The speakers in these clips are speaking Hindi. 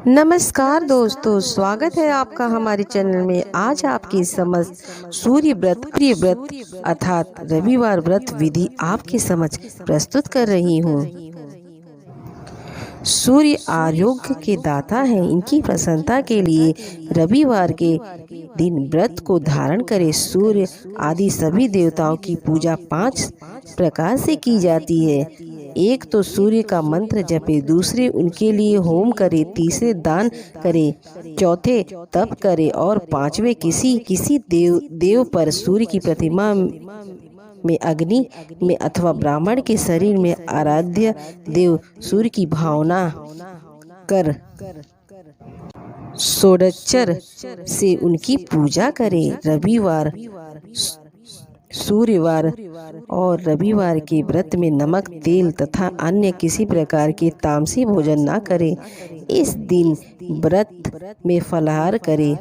नमस्कार दोस्तों, स्वागत है आपका हमारे चैनल में। आज आपकी समझ सूर्य व्रत अर्थात रविवार व्रत विधि आपकी समझ प्रस्तुत कर रही हूँ। सूर्य आरोग्य के दाता हैं। इनकी प्रसन्नता के लिए रविवार के दिन व्रत को धारण करें। सूर्य आदि सभी देवताओं की पूजा 5 प्रकार से की जाती है। एक तो सूर्य का मंत्र जपे, दूसरे उनके लिए होम करे, तीसरे दान करे, चौथे तप करे और पांचवे किसी देव पर सूर्य की प्रतिमा में, अग्नि में अथवा ब्राह्मण के शरीर में आराध्य देव सूर्य की भावना कर षोडशोपचार से उनकी पूजा करें। रविवार, सूर्यवार और रविवार के व्रत में नमक, तेल तथा अन्य किसी प्रकार के तामसी भोजन न करें। इस दिन व्रत में फलाहार करें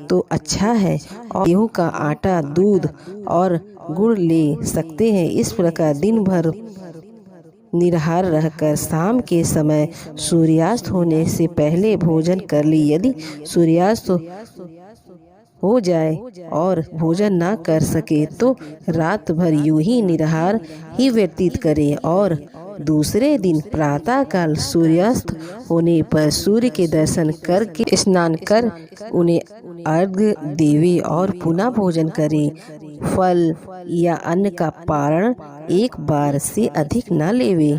तो अच्छा है और गेहूं का आटा, दूध और गुड़ ले सकते हैं। इस प्रकार दिन भर निराहार रहकर शाम के समय सूर्यास्त होने से पहले भोजन कर ली। यदि सूर्यास्त हो जाए और भोजन ना कर सके तो रात भर यूं ही निराहार ही व्यतीत करें और दूसरे दिन प्रातः काल सूर्यास्त होने पर सूर्य के दर्शन करके स्नान कर उन्हें अर्घ्य देवे और पुनः भोजन करें। फल या अन्न का पारण एक बार से अधिक न लेवे।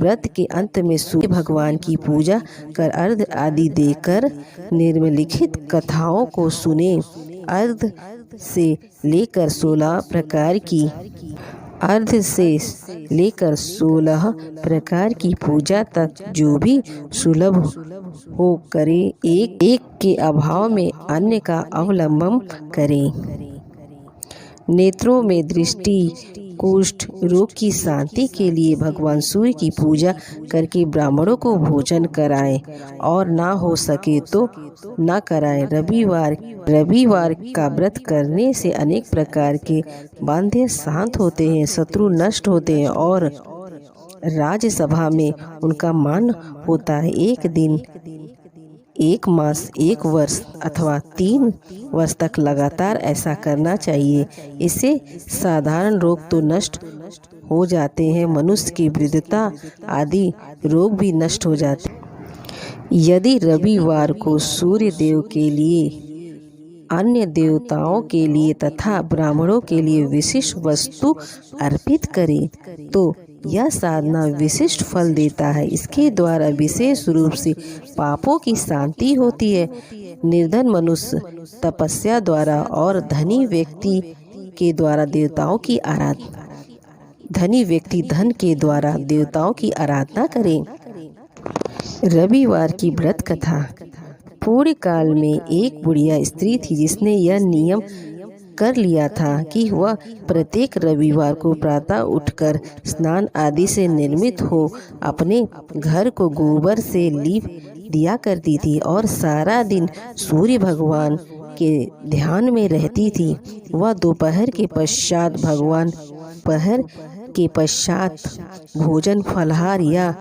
व्रत के अंत में सूर्य भगवान की पूजा कर अर्घ्य आदि देकर निम्नलिखित कथाओं को सुने। अर्घ्य से लेकर 16 प्रकार की पूजा तक जो भी सुलभ हो करे। एक के अभाव में अन्य का अवलंबन करें। नेत्रों में दृष्टि, कुष्ठ रोग की शांति के लिए भगवान सूर्य की पूजा करके ब्राह्मणों को भोजन कराएं और ना हो सके तो ना कराएं। रविवार का व्रत करने से अनेक प्रकार के बांधे शांत होते हैं, शत्रु नष्ट होते हैं और राज्यसभा में उनका मान होता है। एक दिन, एक मास, एक वर्ष अथवा 3 वर्ष तक लगातार ऐसा करना चाहिए। इससे साधारण रोग तो नष्ट हो जाते हैं, मनुष्य की वृद्धता आदि रोग भी नष्ट हो जाते हैं। यदि रविवार को सूर्य देव के लिए, अन्य देवताओं के लिए तथा ब्राह्मणों के लिए विशिष्ट वस्तु अर्पित करें तो यह साधना विशिष्ट फल देता है। इसके द्वारा विशेष रूप से पापों की शांति होती है। निर्धन मनुष्य तपस्या द्वारा और धनी व्यक्ति के द्वारा देवताओं की आराधना, धनी व्यक्ति धन के द्वारा देवताओं की आराधना करें। रविवार की व्रत कथा। पूर्व काल में एक बुढ़िया स्त्री थी जिसने यह नियम कर लिया था कि वह प्रत्येक रविवार को प्रातः उठकर स्नान आदि से निर्मित हो अपने घर को गोबर से लीप दिया करती थी और सारा दिन सूर्य भगवान के ध्यान में रहती थी। वह दोपहर के पश्चात भोजन, फलाहार या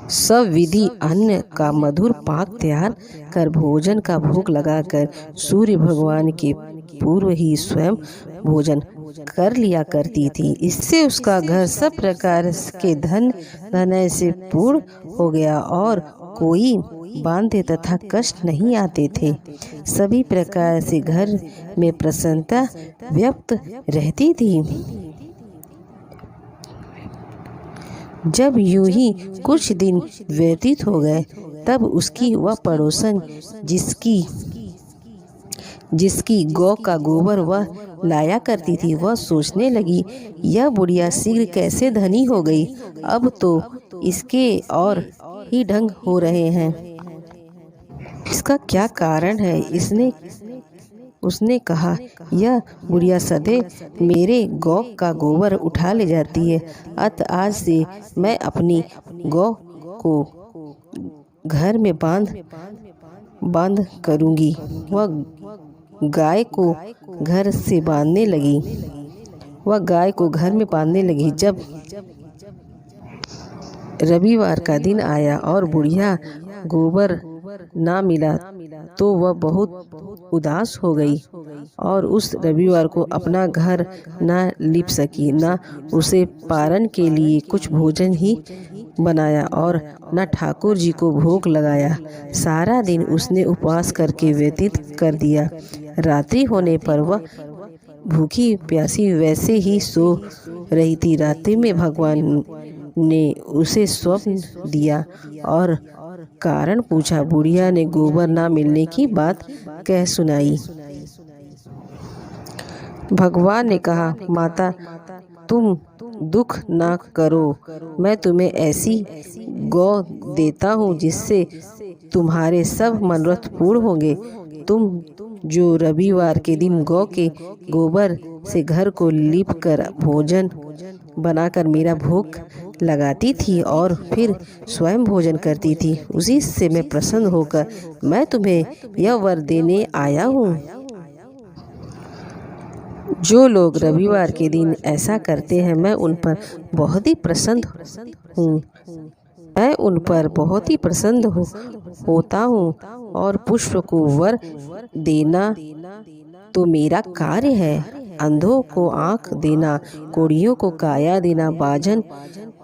सब विधि अन्न का मधुर पाक तैयार कर भोजन का भोग लगाकर सूर्य भगवान के पूर्व ही स्वयं भोजन कर लिया करती थी। इससे उसका घर सब प्रकार के धन से पूर्ण हो गया और कोई बांधे तथा कष्ट नहीं आते थे। सभी प्रकार से घर में प्रसन्नता व्यक्त रहती थी। जब यूं ही कुछ दिन व्यतीत हो गए तब उसकी वह पड़ोसन जिसकी गौ का गोबर वह लाया करती थी, वह सोचने लगी, यह बुढ़िया शीघ्र कैसे धनी हो गई। अब तो इसके और ही ढंग हो रहे हैं। इसका क्या कारण है? उसने कहा, यह बुढ़िया सदैव मेरे गौ का गोबर उठा ले जाती है। अतः आज से मैं अपनी गौ को घर में बांध करूंगी। वह गाय को घर में बांधने लगी। जब रविवार का दिन आया और बुढ़िया गोबर ना मिला तो वह बहुत उदास हो गई और उस रविवार को अपना घर न लिप सकी, न उसे पारण के लिए कुछ भोजन ही बनाया और न ठाकुर जी को भोग लगाया। सारा दिन उसने उपवास करके व्यतीत कर दिया। रात्रि होने पर वह भूखी प्यासी वैसे ही सो रही थी। रात्रि में भगवान ने उसे स्वप्न दिया और कारण पूछा। बुढ़िया ने गोबर ना मिलने की बात कह सुनाई। भगवान ने कहा, माता तुम दुख ना करो, मैं तुम्हें ऐसी गौ देता हूँ जिससे तुम्हारे सब मनोरथ पूर्ण होंगे। तुम जो रविवार के दिन गौ के गोबर से घर को लीप कर भोजन बनाकर मेरा भोग लगाती थी और फिर स्वयं भोजन करती थी, उसी से मैं प्रसन्न होकर मैं तुम्हें यह वर देने आया हूँ। जो लोग रविवार के दिन ऐसा करते हैं मैं उन पर बहुत ही प्रसन्न हूँ। मैं उन पर बहुत ही प्रसन्न होता हूँ और पुष्प को वर देना तो मेरा कार्य है। अंधों को आँख देना, कोढ़ियों को काया देना, बाजन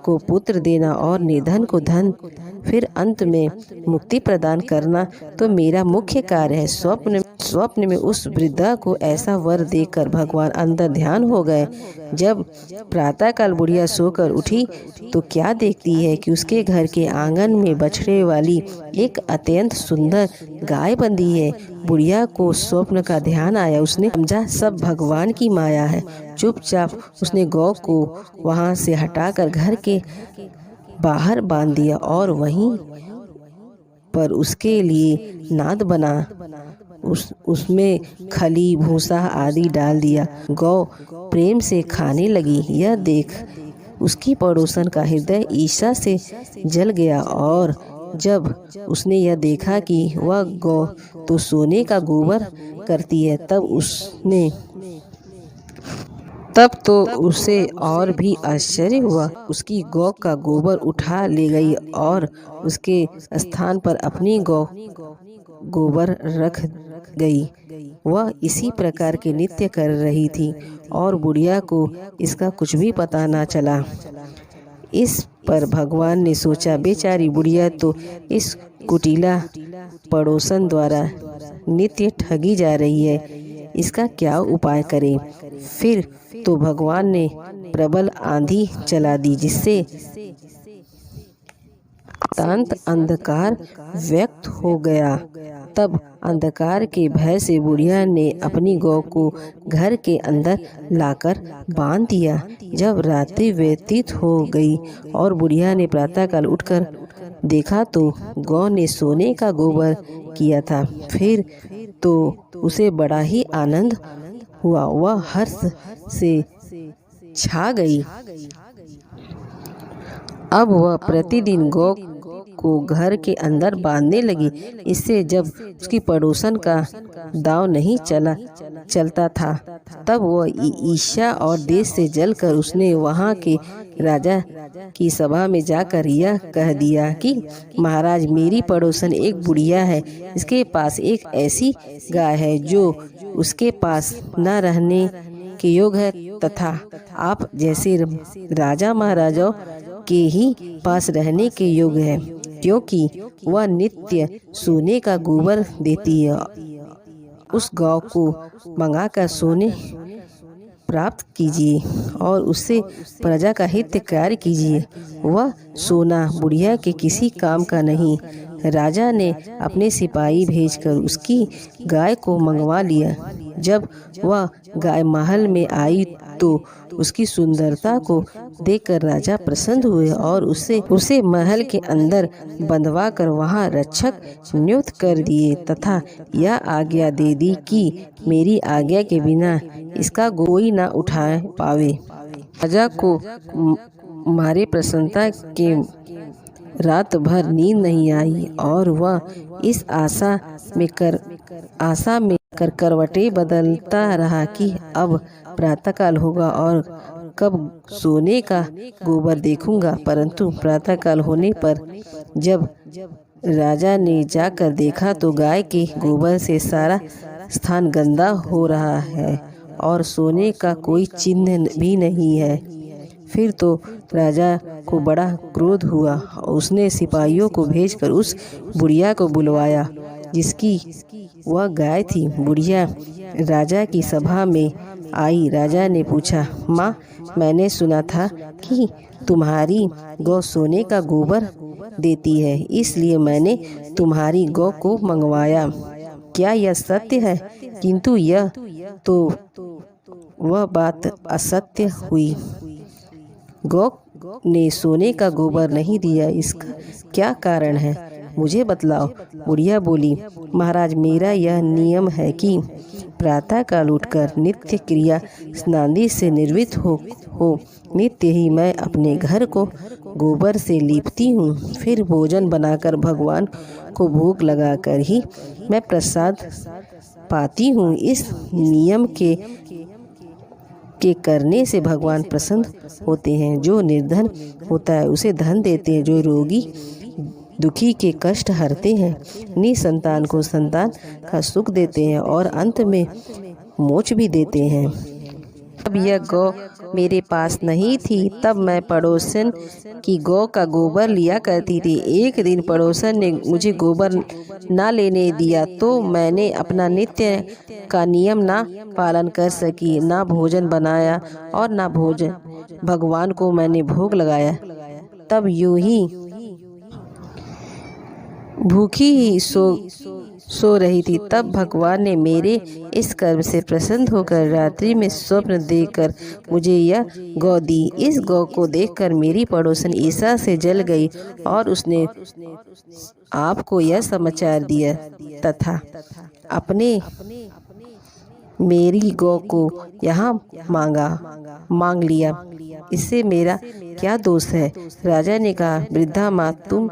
को पुत्र देना और निर्धन को धन, फिर अंत में मुक्ति प्रदान करना तो मेरा मुख्य कार्य है। स्वप्न में उस वृद्धा को ऐसा वर देकर भगवान अंदर ध्यान हो गए। जब प्रातःकाल बुढ़िया सोकर उठी तो क्या देखती है कि उसके घर के आंगन में बछड़े वाली एक अत्यंत सुंदर गाय बंधी है। बुढ़िया को स्वप्न का ध्यान आया। उसने समझा सब भगवान की माया है। चुपचाप उसने गौ को वहां से हटाकर घर के बाहर बांध दिया और वहीं पर उसके लिए नाद बना उसमें खली भूसा आदि डाल दिया। गौ प्रेम से खाने लगी। यह देख उसकी पड़ोसन का हृदय ईर्ष्या से जल गया और जब उसने यह देखा कि वह गौ तो सोने का गोबर करती है तब तो उसे और भी आश्चर्य हुआ। उसकी गौ का गोबर उठा ले गई और उसके स्थान पर अपनी गौ गोबर रख गई। वह इसी प्रकार के नित्य कर रही थी और बुढ़िया को इसका कुछ भी पता न चला। इस पर भगवान ने सोचा, बेचारी बुढ़िया तो इस कुटिला पड़ोसन द्वारा नित्य ठगी जा रही है, इसका क्या उपाय करें। फिर तो भगवान ने प्रबल आंधी चला दी जिससे शांत अंधकार व्यक्त हो गया। तब अंधकार के भय से बुढ़िया ने अपनी गौ को घर के अंदर लाकर बांध दिया। जब रात्रि व्यतीत हो गई और बुढ़िया ने प्रातःकाल उठकर देखा तो गौ ने सोने का गोबर किया था। फिर तो उसे बड़ा ही आनंद हुआ। वह हर्ष से छा गई। अब वह प्रतिदिन गौ को घर के अंदर बांधने लगी। इससे जब उसकी पड़ोसन का दाव नहीं चलता था तब वह ईर्ष्या और देश से जलकर उसने वहां के राजा की सभा में जाकर यह कह दिया कि महाराज, मेरी पड़ोसन एक बुढ़िया है। इसके पास एक ऐसी गाय है जो उसके पास न रहने के योग्य है तथा आप जैसे राजा महाराजाओं के ही पास रहने के योग्य है, क्योंकि वह नित्य सोने का गोबर देती है। उस गौ को मंगाकर सोने प्राप्त कीजिए और उससे प्रजा का हित कार्य कीजिए। वह सोना बुढ़िया के किसी काम का नहीं। राजा ने अपने सिपाही भेजकर उसकी गाय को मंगवा लिया। जब वह गाय महल में आई तो उसकी सुंदरता को देखकर राजा प्रसन्न हुए और उसे महल के अंदर बंधवा कर वहां रक्षक नियुक्त कर दिए तथा यह आज्ञा दे दी कि मेरी आज्ञा के बिना इसका कोई न उठा पावे। राजा को मारे प्रसन्नता के रात भर नींद नहीं आई और वह इस आशा में करवटें बदलता रहा कि अब प्रातःकाल होगा और कब सोने का गोबर देखूंगा। परंतु प्रातःकाल होने पर जब राजा ने जाकर देखा तो गाय के गोबर से सारा स्थान गंदा हो रहा है और सोने का कोई चिन्ह भी नहीं है। फिर तो राजा को बड़ा क्रोध हुआ। उसने सिपाहियों को भेजकर उस बुढ़िया को बुलवाया जिसकी वह गाय थी। बुढ़िया राजा की सभा में आई। राजा ने पूछा, माँ, मैंने सुना था कि तुम्हारी गौ सोने का गोबर देती है, इसलिए मैंने तुम्हारी गौ को मंगवाया। क्या यह सत्य है? किंतु यह तो वह बात असत्य हुई। गौ ने सोने का गोबर नहीं दिया, इसका क्या कारण है? मुझे बतलाओ। बुढ़िया बोली, महाराज, मेरा यह नियम है कि प्रातःकाल उठकर नित्य क्रिया स्नादि से निर्वृत्त हो नित्य ही मैं अपने घर को गोबर से लीपती हूँ। फिर भोजन बनाकर भगवान को भोग लगाकर ही मैं प्रसाद पाती हूँ। इस नियम के करने से भगवान प्रसन्न होते हैं। जो निर्धन होता है उसे धन देते हैं, जो रोगी दुखी के कष्ट हरते हैं, निसंतान को संतान का सुख देते हैं और अंत में मोक्ष भी देते हैं। अब यह गौ मेरे पास नहीं थी, तब मैं पड़ोसन की गौ का गोबर लिया करती थी। एक दिन पड़ोसन ने मुझे गोबर ना लेने दिया तो मैंने अपना नित्य का नियम ना पालन कर सकी, ना भोजन बनाया और ना भोजन भगवान को मैंने भोग लगाया। तब यूं ही भूखी ही सो रही थी। तब भगवान ने मेरे इस कर्म से प्रसन्न होकर रात्रि में स्वप्न देकर मुझे यह गौ दी। इस गौ को देखकर मेरी पड़ोसन ईर्ष्या से जल गई और उसने आपको यह समाचार दिया तथा अपने मेरी गौ को यहाँ मांग लिया। इससे मेरा क्या दोष है? राजा ने कहा, वृद्धा माँ, तुम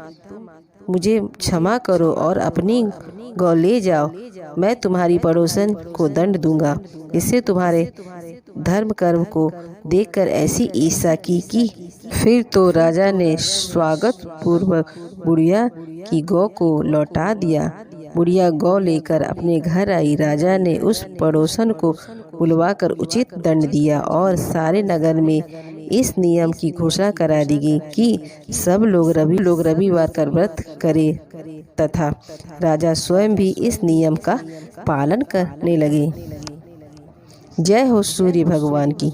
मुझे क्षमा करो और अपनी गौ ले जाओ। मैं तुम्हारी पड़ोसन को दंड दूंगा। इससे तुम्हारे धर्म कर्म को देखकर ऐसी ईर्ष्या की कि फिर तो राजा ने स्वागत पूर्वक बुढ़िया की गौ को लौटा दिया। बुढ़िया गौ लेकर अपने घर आई। राजा ने उस पड़ोसन को बुलवाकर उचित दंड दिया और सारे नगर में इस नियम की घोषणा करा दी गई कि सब लोग रविवार का व्रत करें तथा राजा स्वयं भी इस नियम का पालन करने लगे। जय हो सूर्य भगवान की।